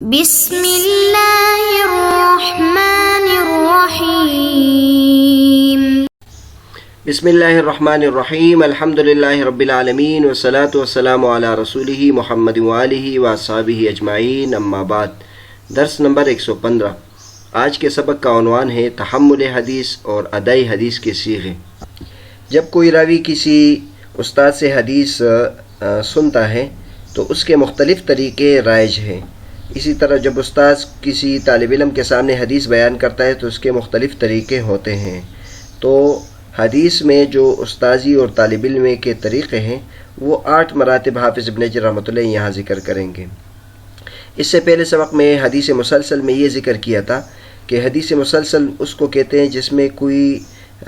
بسم اللہ الرحمن الرحیم بسم اللہ الرحمن الرحیم الحمد للہ رب العالمین والصلاة والسلام علی رسولہ محمد وآلہ واصحابہ اجمعین اما بعد۔ درس نمبر 115۔ آج کے سبق کا عنوان ہے تحمل حدیث اور ادائی حدیث کے صیغے۔ جب کوئی راوی کسی استاد سے حدیث سنتا ہے تو اس کے مختلف طریقے رائج ہیں۔ اسی طرح جب استاد کسی طالب علم کے سامنے حدیث بیان کرتا ہے تو اس کے مختلف طریقے ہوتے ہیں۔ تو حدیث میں جو استاذی اور طالب علم کے طریقے ہیں وہ 8 مراتب حافظ ابن حجر رحمۃ اللہ یہاں ذکر کریں گے۔ اس سے پہلے سبق میں حدیث مسلسل میں یہ ذکر کیا تھا کہ حدیث مسلسل اس کو کہتے ہیں جس میں کوئی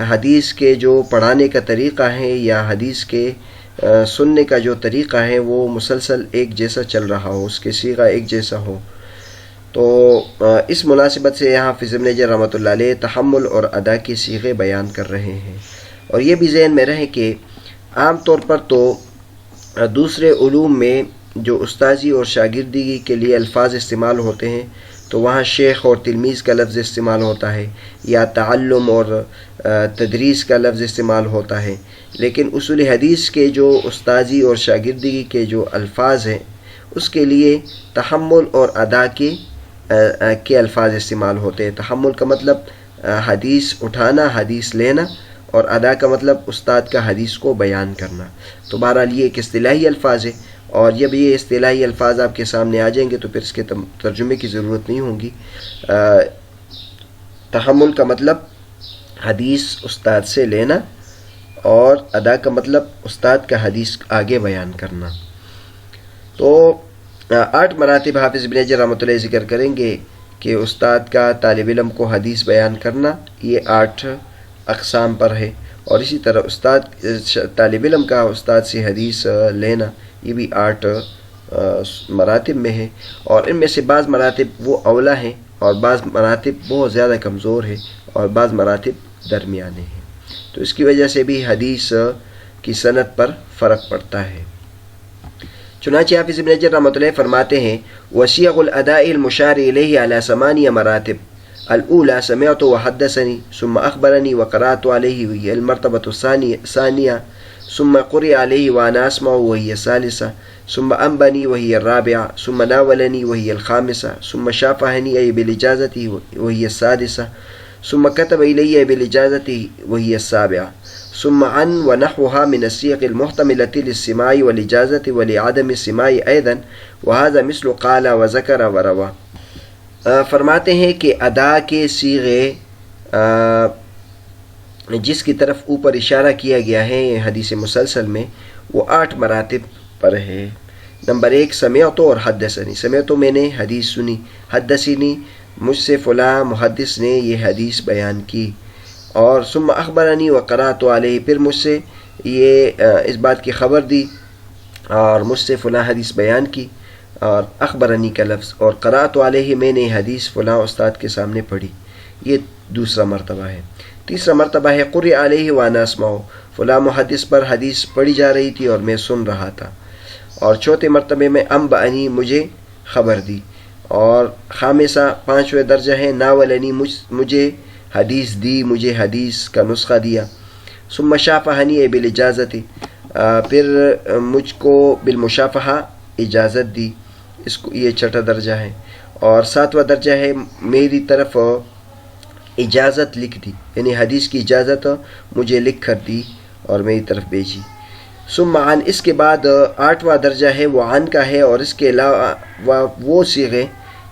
حدیث کے جو پڑھانے کا طریقہ ہے یا حدیث کے سننے کا جو طریقہ ہے وہ مسلسل ایک جیسا چل رہا ہو، اس کے صیغہ ایک جیسا ہو۔ تو اس مناسبت سے یہاں حافظ ابن حجر رحمۃ اللہ علیہ تحمل اور ادا کے صیغے بیان کر رہے ہیں۔ اور یہ بھی ذہن میں رہے کہ عام طور پر تو دوسرے علوم میں جو استاذی اور شاگردگی کے لیے الفاظ استعمال ہوتے ہیں تو وہاں شیخ اور تلمیذ کا لفظ استعمال ہوتا ہے یا تعلم اور تدریس کا لفظ استعمال ہوتا ہے، لیکن اصول حدیث کے جو استاذی اور شاگردگی کے جو الفاظ ہیں اس کے لیے تحمل اور ادا کے الفاظ استعمال ہوتے ہیں۔ تحمل کا مطلب حدیث اٹھانا، حدیث لینا، اور ادا کا مطلب استاد کا حدیث کو بیان کرنا۔ تو بہرحال یہ ایک اصطلاحی الفاظ ہے، اور جب یہ اصطلاحی الفاظ آپ کے سامنے آ جائیں گے تو پھر اس کے ترجمے کی ضرورت نہیں ہوگی۔ تحمل کا مطلب حدیث استاد سے لینا، اور ادا کا مطلب استاد کا حدیث آگے بیان کرنا۔ تو 8 مراتب حافظ ابن حجر رحمۃ اللہ ذکر کریں گے کہ استاد کا طالب علم کو حدیث بیان کرنا یہ 8 اقسام پر ہے، اور اسی طرح طالب علم کا استاد سے حدیث لینا یہ بھی 8 مراتب میں ہے، اور ان میں سے بعض مراتب وہ اولا ہیں اور بعض مراتب بہت زیادہ کمزور ہے اور بعض مراتب درمیانے ہیں۔ تو اس کی وجہ سے بھی حدیث کی سند پر فرق پڑتا ہے۔ چنانچہ حافظ ابن حجر رحمۃ اللہ فرماتے ہیں وصیغ الاداء المشار الیہ علی 8 مراتب۔ الاولى سمعت وحدثني ثم اخبرني وقرات عليه وهي المرتبة الثانية ثم قرئ عليه وانا اسمع وهي الثالثة ثم انبني وهي الرابعة ثم ناولني وهي الخامسة ثم شافهني أي بالإجازة وهي السادسة ثم كتب إلي بالإجازة وهي السابعة ثم عن ونحوها من الصيغ المحتملة للسماع والإجازة ولعدم السماع أيضا وهذا مثل قال وذكر وروى۔ فرماتے ہیں کہ ادا کے صیغے جس کی طرف اوپر اشارہ کیا گیا ہے حدیث مسلسل میں وہ 8 مراتب پر ہے۔ نمبر 1 سمعت اور حدثنی۔ سمعت میں نے حدیث سنی، حدثنی مجھ سے فلاں محدث نے یہ حدیث بیان کی، اور ثم اخبرنی وقرات علیہ، پھر مجھ سے یہ اس بات کی خبر دی اور مجھ سے فلاں حدیث بیان کی، اور اخبرنی کا لفظ، اور قرات علیہ میں نے حدیث فلاں استاد کے سامنے پڑھی، یہ دوسرا مرتبہ ہے۔ تیسرا مرتبہ ہے قرئ علیہ وانا اسمع، فلاں محدث پر حدیث پڑھی جا رہی تھی اور میں سن رہا تھا۔ اور چوتھے مرتبے میں انبأنی مجھے خبر دی، اور خامسہ 5واں درجہ ہے ناولنی مجھے حدیث دی، مجھے حدیث کا نسخہ دیا۔ ثم شافہنی بالاجازت، پھر مجھ کو بالمشافہہ اجازت دی، اس کو یہ 6واں درجہ ہے۔ اور 7واں درجہ ہے میری طرف اجازت لکھ دی، یعنی حدیث کی اجازت مجھے لکھ کر دی اور میری طرف بھیجی۔ ثم عن، اس کے بعد 8واں درجہ ہے وہ عن کا ہے، اور اس کے علاوہ وہ صیغے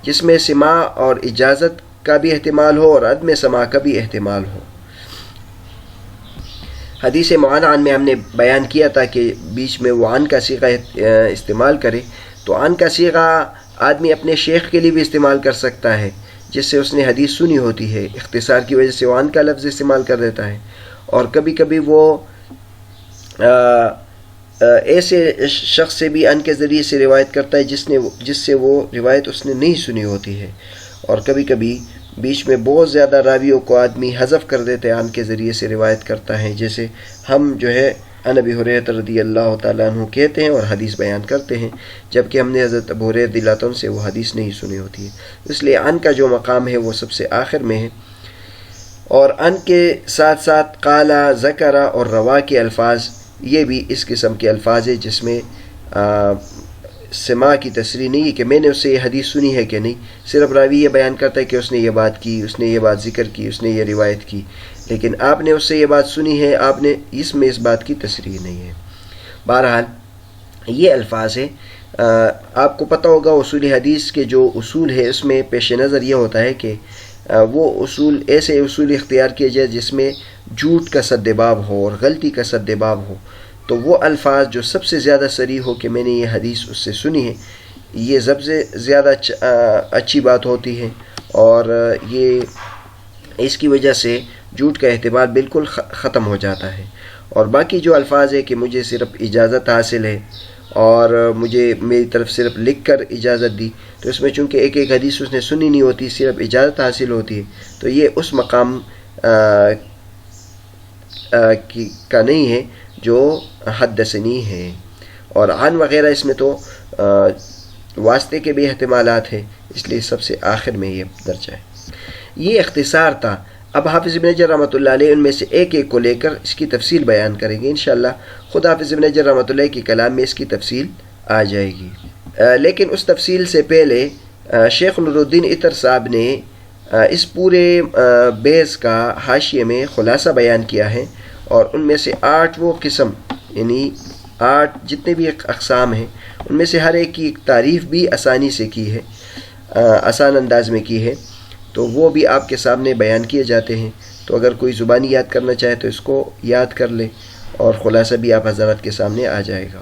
جس میں سماع اور اجازت کا بھی احتمال ہو اور عدم سماع کا بھی احتمال ہو۔ حدیث معن میں ہم نے بیان کیا تھا کہ بیچ میں وہ عن کا صیغہ استعمال کرے، تو عن کا صیغہ آدمی اپنے شیخ کے لیے بھی استعمال کر سکتا ہے جس سے اس نے حدیث سنی ہوتی ہے، اختصار کی وجہ سے وہ عن کا لفظ استعمال کر دیتا ہے، اور کبھی کبھی وہ ایسے شخص سے بھی عن کے ذریعے سے روایت کرتا ہے جس سے وہ روایت اس نے نہیں سنی ہوتی ہے، اور کبھی کبھی بیچ میں بہت زیادہ راویوں کو آدمی حذف کر دیتے ہیں، عن کے ذریعے سے روایت کرتا ہے، جیسے ہم جو ہے عن ابی ہریرہ رضی اللہ تعالیٰ عنہ کہتے ہیں اور حدیث بیان کرتے ہیں، جبکہ ہم نے حضرت ابو ہریرہ رضی اللہ عنہ سے وہ حدیث نہیں سنی ہوتی ہے، اس لیے عن کا جو مقام ہے وہ سب سے آخر میں ہے۔ اور عن کے ساتھ ساتھ قالا، ذکرہ اور روا کے الفاظ، یہ بھی اس قسم کے الفاظ ہیں جس میں سماع کی تصریح نہیں ہے کہ میں نے اس سے یہ حدیث سنی ہے کہ نہیں، صرف راوی یہ بیان کرتا ہے کہ اس نے یہ بات کی، اس نے یہ بات ذکر کی، اس نے یہ روایت کی، لیکن آپ نے اس سے یہ بات سنی ہے، آپ نے اس میں اس بات کی تصریح نہیں ہے۔ بہرحال یہ الفاظ ہے۔ آپ کو پتہ ہوگا اصول حدیث کے جو اصول ہے اس میں پیش نظر یہ ہوتا ہے کہ وہ اصول ایسے اصول اختیار کیے جائے جس میں جھوٹ کا سد باب ہو اور غلطی کا سد باب ہو، تو وہ الفاظ جو سب سے زیادہ صریح ہو کہ میں نے یہ حدیث اس سے سنی ہے، یہ سب سے زیادہ اچھی بات ہوتی ہے، اور یہ اس کی وجہ سے جھوٹ کا اعتبار بالکل ختم ہو جاتا ہے۔ اور باقی جو الفاظ ہے کہ مجھے صرف اجازت حاصل ہے اور مجھے میری طرف صرف لکھ کر اجازت دی، تو اس میں چونکہ ایک ایک حدیث اس نے سنی نہیں ہوتی، صرف اجازت حاصل ہوتی ہے، تو یہ اس مقام کا نہیں ہے جو حدثنی ہے۔ اور عن وغیرہ اس میں تو واسطے کے بھی احتمالات ہیں، اس لیے سب سے آخر میں یہ درجہ ہے۔ یہ اختصار تھا۔ اب حافظ ابن حجر رحمۃ اللہ علیہ ان میں سے ایک ایک کو لے کر اس کی تفصیل بیان کریں گے انشاءاللہ۔ خود حافظ ابن حجر رحمۃ اللہ کے کلام میں اس کی تفصیل آ جائے گی، لیکن اس تفصیل سے پہلے شیخ نور الدین عطر صاحب نے اس پورے بیس کا حاشیے میں خلاصہ بیان کیا ہے، اور ان میں سے 8 وہ قسم، یعنی 8 جتنے بھی اقسام ہیں ان میں سے ہر ایک کی تعریف بھی آسانی سے کی ہے، آسان انداز میں کی ہے، تو وہ بھی آپ کے سامنے بیان کیے جاتے ہیں۔ تو اگر کوئی زبانی یاد کرنا چاہے تو اس کو یاد کر لے، اور خلاصہ بھی آپ حضرات کے سامنے آ جائے گا۔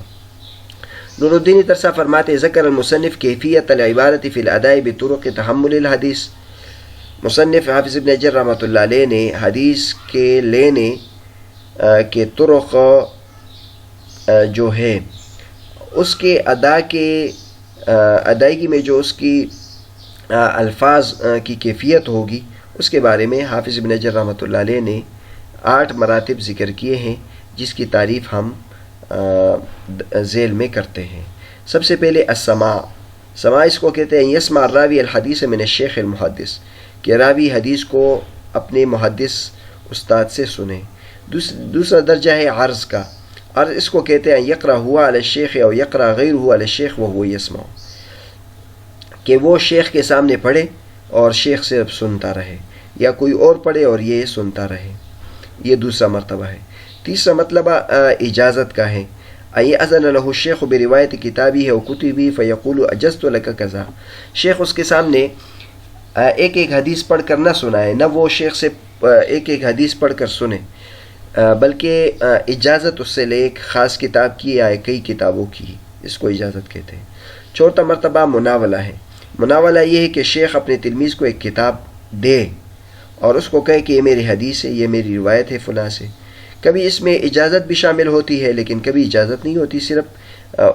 نور الدین عطر صاحب فرماتے ہیں ذکر المصنف کیفیت العبارت فی الاداء بطرق تحمل الحدیث۔ مصنف حافظ ابن حجر رحمۃ اللہ علیہ نے حدیث کے لینے کے طرق جو ہے اس کے ادائیگی میں جو اس کی الفاظ کی کیفیت ہوگی اس کے بارے میں حافظ ابن حجر رحمۃ اللہ علیہ نے 8 مراتب ذکر کیے ہیں، جس کی تعریف ہم ذیل میں کرتے ہیں۔ سب سے پہلے السماع۔ سماع اس کو کہتے ہیں یسمع الراوی الحدیث من الشیخ المحدث، کہ راوی حدیث کو اپنے محدث استاد سے سنے۔ دوسرا درجہ ہے عرض کا۔ عرض اس کو کہتے ہیں یقرأ ہوا علی الشیخ او یقرأ غیرہ علی الشیخ وہو یسمع، کہ وہ شیخ کے سامنے پڑھے اور شیخ صرف سنتا رہے، یا کوئی اور پڑھے اور یہ سنتا رہے، یہ دوسرا مرتبہ ہے۔ تیسرا مرتبہ اجازت کا ہے، اذن لہ الشیخ بروایت کتابی و کتبی فیقول اجزت لک کذا، شیخ اس کے سامنے ایک ایک حدیث پڑھ کر نہ سنائے، نہ وہ شیخ سے ایک ایک حدیث پڑھ کر سنے، بلکہ اجازت اس سے لے ایک خاص کتاب کی یا کئی کتابوں کی، اس کو اجازت کہتے ہیں۔ چوتھا مرتبہ مناولہ ہے۔ مناولہ یہ ہے کہ شیخ اپنے تلمیذ کو ایک کتاب دے اور اس کو کہے کہ یہ میری حدیث ہے، یہ میری روایت ہے فلاں سے۔ کبھی اس میں اجازت بھی شامل ہوتی ہے، لیکن کبھی اجازت نہیں ہوتی، صرف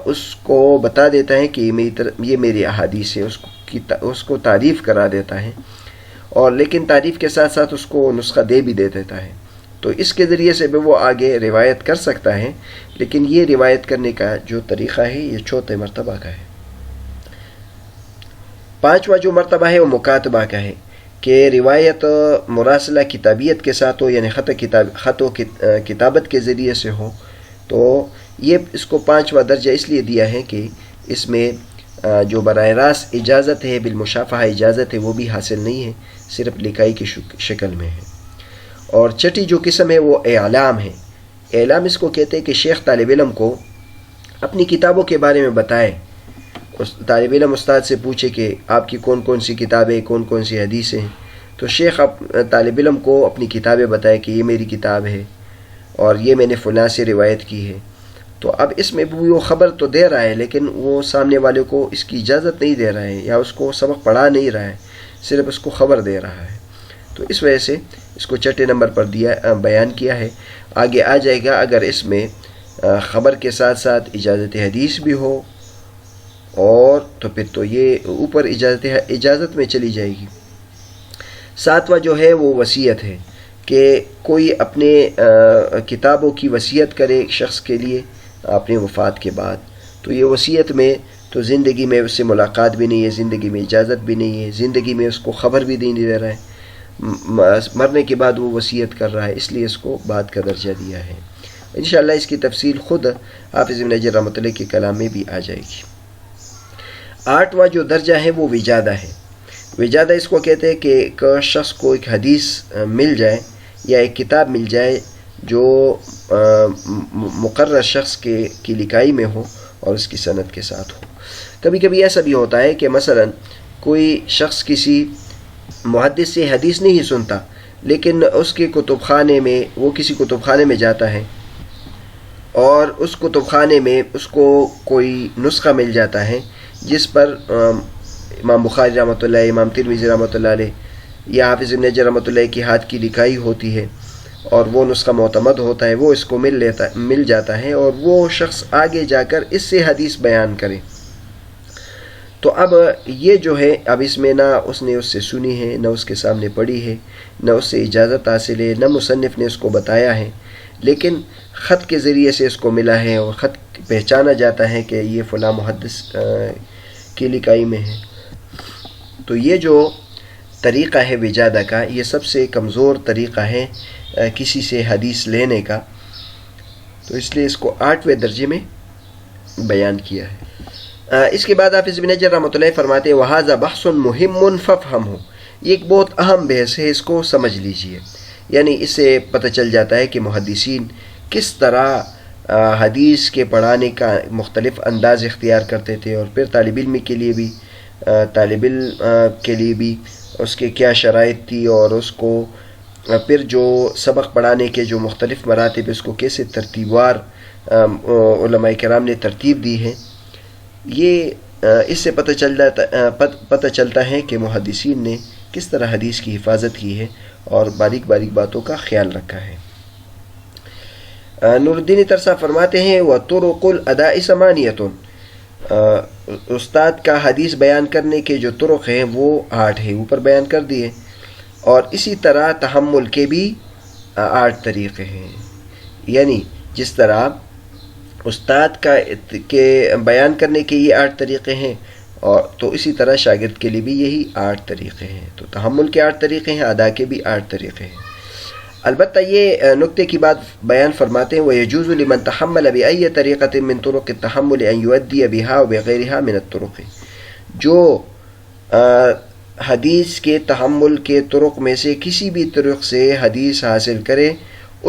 اس کو بتا دیتا ہے کہ یہ میری احادیث ہے، اس کو تعریف کرا دیتا ہے، اور لیکن تعریف کے ساتھ ساتھ اس کو نسخہ دے بھی دے دیتا ہے، تو اس کے ذریعے سے بھی وہ آگے روایت کر سکتا ہے، لیکن یہ روایت کرنے کا جو طریقہ ہے یہ چوتھے مرتبہ کا ہے۔ پانچواں جو مرتبہ ہے وہ مکاتبہ کا ہے، کہ روایت مراسلہ کتابیت کے ساتھ ہو، یعنی خط و کتابت کے ذریعے سے ہو، تو یہ اس کو 5واں درجہ اس لیے دیا ہے کہ اس میں جو براہ راست اجازت ہے، بالمشافہہ اجازت ہے، وہ بھی حاصل نہیں ہے، صرف لکھائی کی شکل میں ہے۔ اور چھٹی جو قسم ہے وہ اعلام ہے۔ اعلام اس کو کہتے ہیں کہ شیخ طالب علم کو اپنی کتابوں کے بارے میں بتائے، طالب علم استاد سے پوچھے کہ آپ کی کون کون سی کتابیں، کون کون سی حدیثیں ہیں، تو شیخ طالب علم کو اپنی کتابیں بتائے کہ یہ میری کتاب ہے اور یہ میں نے فلاں سے روایت کی ہے۔ تو اب اس میں بھی وہ خبر تو دے رہا ہے، لیکن وہ سامنے والے کو اس کی اجازت نہیں دے رہا ہے، یا اس کو سبق پڑھا نہیں رہا ہے، صرف اس کو خبر دے رہا ہے، تو اس وجہ سے اس کو چھٹے نمبر پر بیان کیا ہے۔ آگے آ جائے گا اگر اس میں خبر کے ساتھ ساتھ اجازت حدیث بھی ہو، اور تو پھر تو یہ اوپر اجازت میں چلی جائے گی۔ ساتواں جو ہے وہ وصیت ہے، کہ کوئی اپنے کتابوں کی وصیت کرے ایک شخص کے لیے اپنی وفات کے بعد، تو یہ وصیت میں تو زندگی میں اس سے ملاقات بھی نہیں ہے، زندگی میں اجازت بھی نہیں ہے، زندگی میں اس کو خبر بھی نہیں دے رہا ہے، مرنے کے بعد وہ وصیت کر رہا ہے، اس لیے اس کو بعد کا درجہ دیا ہے۔ انشاءاللہ اس کی تفصیل خود حافظ ابن حجر رحمۃ اللہ کے کلام میں بھی آ جائے گی۔ 8واں جو درجہ ہے وہ وجادہ ہے۔ وجادہ اس کو کہتے ہیں کہ ایک شخص کو ایک حدیث مل جائے یا ایک کتاب مل جائے جو مقرر شخص کی لکھائی میں ہو اور اس کی سند کے ساتھ ہو۔ کبھی کبھی ایسا بھی ہوتا ہے کہ مثلا کوئی شخص کسی محدث سے حدیث نہیں سنتا، لیکن اس کے کتب خانے میں وہ کسی کتب خانے میں جاتا ہے اور اس کتب خانے میں اس کو کوئی نسخہ مل جاتا ہے جس پر امام بخاری رحمۃ اللہ، امام ترمذی رحمۃ اللہ علیہ یا حافظ ابن حجر رحمۃ اللہ کی ہاتھ کی لکھائی ہوتی ہے اور وہ نسخہ معتمد ہوتا ہے، وہ اس کو مل جاتا ہے اور وہ شخص آگے جا کر اس سے حدیث بیان کرے۔ تو اب یہ جو ہے، اب اس میں نہ اس نے اس سے سنی ہے، نہ اس کے سامنے پڑھی ہے، نہ اس سے اجازت حاصل ہے، نہ مصنف نے اس کو بتایا ہے، لیکن خط کے ذریعے سے اس کو ملا ہے اور خط پہچانا جاتا ہے کہ یہ فلاں محدث کی لکھائی میں ہے۔ تو یہ جو طریقہ ہے وجادہ کا، یہ سب سے کمزور طریقہ ہے کسی سے حدیث لینے کا، تو اس لیے اس کو 8ویں درجے میں بیان کیا ہے۔ اس کے بعد حافظ ابن حجر رحمۃ اللہ فرماتے ہیں وَهَذَا بَحْثٌ مُهِمٌ فَافْهَمْهُ، یہ ایک بہت اہم بحث ہے، اس کو سمجھ لیجئے۔ یعنی اس سے پتہ چل جاتا ہے کہ محدثین کس طرح حدیث کے پڑھانے کا مختلف انداز اختیار کرتے تھے، اور پھر طالب علم کے لیے بھی اس کے کیا شرائط تھی، اور اس کو پھر جو سبق پڑھانے کے جو مختلف مراتب اس کو کیسے ترتیب وار علماء کرام نے ترتیب دی ہے۔ یہ اس سے پتہ چلتا ہے کہ محدثین نے کس طرح حدیث کی حفاظت کی ہے اور باریک باریک باتوں کا خیال رکھا ہے۔ نور الدین ترسا فرماتے ہیں وَطُرُقُ الْأَدَاءِ ثَمَانِيَةٌ، استاد کا حدیث بیان کرنے کے جو طرق ہیں وہ 8 ہیں، اوپر بیان کر دیے، اور اسی طرح تحمل کے بھی 8 طریقے ہیں۔ یعنی جس طرح استاد کے بیان کرنے کے یہ 8 طریقے ہیں، اور تو اسی طرح شاگرد کے لیے بھی یہی 8 طریقے ہیں۔ تو تحمل کے 8 طریقے ہیں، ادا کے بھی 8 طریقے ہیں۔ البتہ یہ نکتے کی بات بیان فرماتے ہیں وَيَجُوزُ لِمَنْ تَحَمَّلَ بِأَيِّ طَرِيقَةٍ مِّن طُرُقِ التَّحَمُّلِ أَنْ يُؤَدِّيَ بِهَا وَبِغَيْرِهَا مِنَ الطُّرُقِ، جو حدیث کے تحمل کے طرق میں سے کسی بھی طرق سے حدیث حاصل کرے،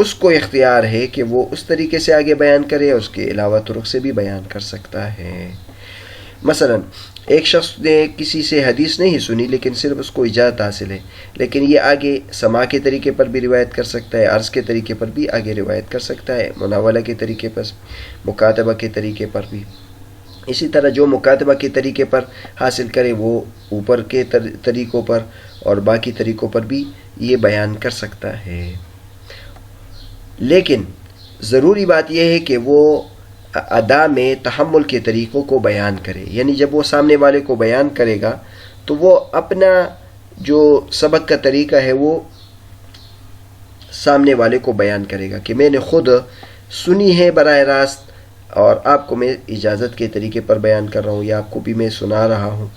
اس کو اختیار ہے کہ وہ اس طریقے سے آگے بیان کرے، اس کے علاوہ طرق سے بھی بیان کر سکتا ہے۔ مثلا ایک شخص نے کسی سے حدیث نہیں سنی، لیکن صرف اس کو اجازت حاصل ہے، لیکن یہ آگے سماع کے طریقے پر بھی روایت کر سکتا ہے، عرض کے طریقے پر بھی آگے روایت کر سکتا ہے، مناولہ کے طریقے پر، مکاتبہ کے طریقے پر بھی۔ اسی طرح جو مکاتبہ کے طریقے پر حاصل کرے وہ اوپر کے طریقوں پر اور باقی طریقوں پر بھی یہ بیان کر سکتا ہے۔ لیکن ضروری بات یہ ہے کہ وہ ادا میں تحمل کے طریقوں کو بیان کرے، یعنی جب وہ سامنے والے کو بیان کرے گا تو وہ اپنا جو سبق کا طریقہ ہے وہ سامنے والے کو بیان کرے گا کہ میں نے خود سنی ہے براہ راست اور آپ کو میں اجازت کے طریقے پر بیان کر رہا ہوں، یا آپ کو بھی میں سنا رہا ہوں۔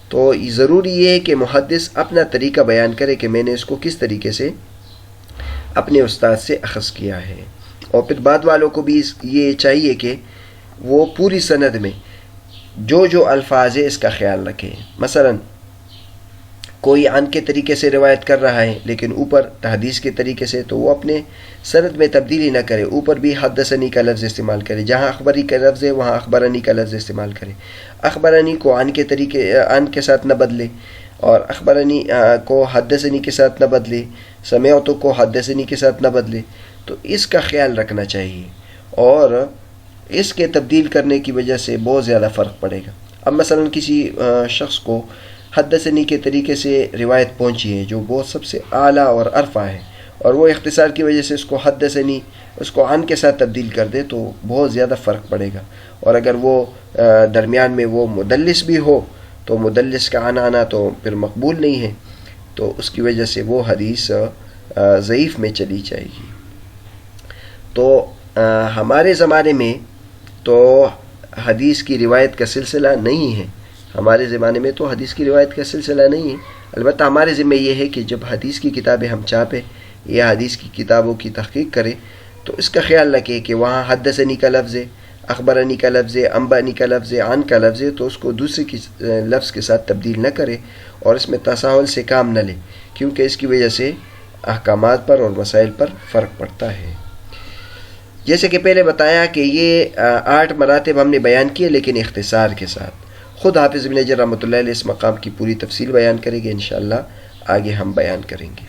تو ضروری یہ ہے کہ محدث اپنا طریقہ بیان کرے کہ میں نے اس کو کس طریقے سے اپنے استاد سے اخذ کیا ہے، اور پھر بعد والوں کو بھی یہ چاہیے کہ وہ پوری سند میں جو الفاظ ہے اس کا خیال رکھیں۔ مثلا کوئی عن کے طریقے سے روایت کر رہا ہے لیکن اوپر تحدیث کے طریقے سے، تو وہ اپنے سند میں تبدیلی نہ کرے، اوپر بھی حدثنی کا لفظ استعمال کرے، جہاں اخبری کا لفظ ہے وہاں اخبرنی کا لفظ استعمال کرے، اخبرنی کو عن کے ساتھ نہ بدلے، اور اخبرنی کو حدثنی کے ساتھ نہ بدلے، سمعت کو حدثنی کے ساتھ نہ بدلے۔ تو اس کا خیال رکھنا چاہیے، اور اس کے تبدیل کرنے کی وجہ سے بہت زیادہ فرق پڑے گا۔ اب مثلا کسی شخص کو حدثنی کے طریقے سے روایت پہنچی ہے جو بہت سب سے اعلیٰ اور عرفہ ہے، اور وہ اختصار کی وجہ سے اس کو حدثنی اس کو عن کے ساتھ تبدیل کر دے تو بہت زیادہ فرق پڑے گا، اور اگر وہ درمیان میں وہ مدلس بھی ہو تو مدلس کا عن آنا تو پھر مقبول نہیں ہے، تو اس کی وجہ سے وہ حدیث ضعیف میں چلی جائے گی۔ تو ہمارے زمانے میں تو حدیث کی روایت کا سلسلہ نہیں ہے، ہمارے زمانے میں تو حدیث کی روایت کا سلسلہ نہیں ہے۔ البتہ ہمارے ذمہ یہ ہے کہ جب حدیث کی کتابیں ہم چھاپیں یا حدیث کی کتابوں کی تحقیق کریں تو اس کا خیال رکھیں کہ وہاں حدثنی کا لفظ ہے، اخبرنی کا لفظ ہے، انبانی کا لفظ ہے، عن کا لفظ ہے، تو اس کو دوسرے کی لفظ کے ساتھ تبدیل نہ کرے اور اس میں تساہل سے کام نہ لے، کیونکہ اس کی وجہ سے احکامات پر اور مسائل پر فرق پڑتا ہے۔ جیسے کہ پہلے بتایا کہ یہ 8 مراتب ہم نے بیان کیے لیکن اختصار کے ساتھ۔ خود حافظ ابن حجر رحمۃ اللہ علیہ اس مقام کی پوری تفصیل بیان کریں گے، انشاءاللہ آگے ہم بیان کریں گے۔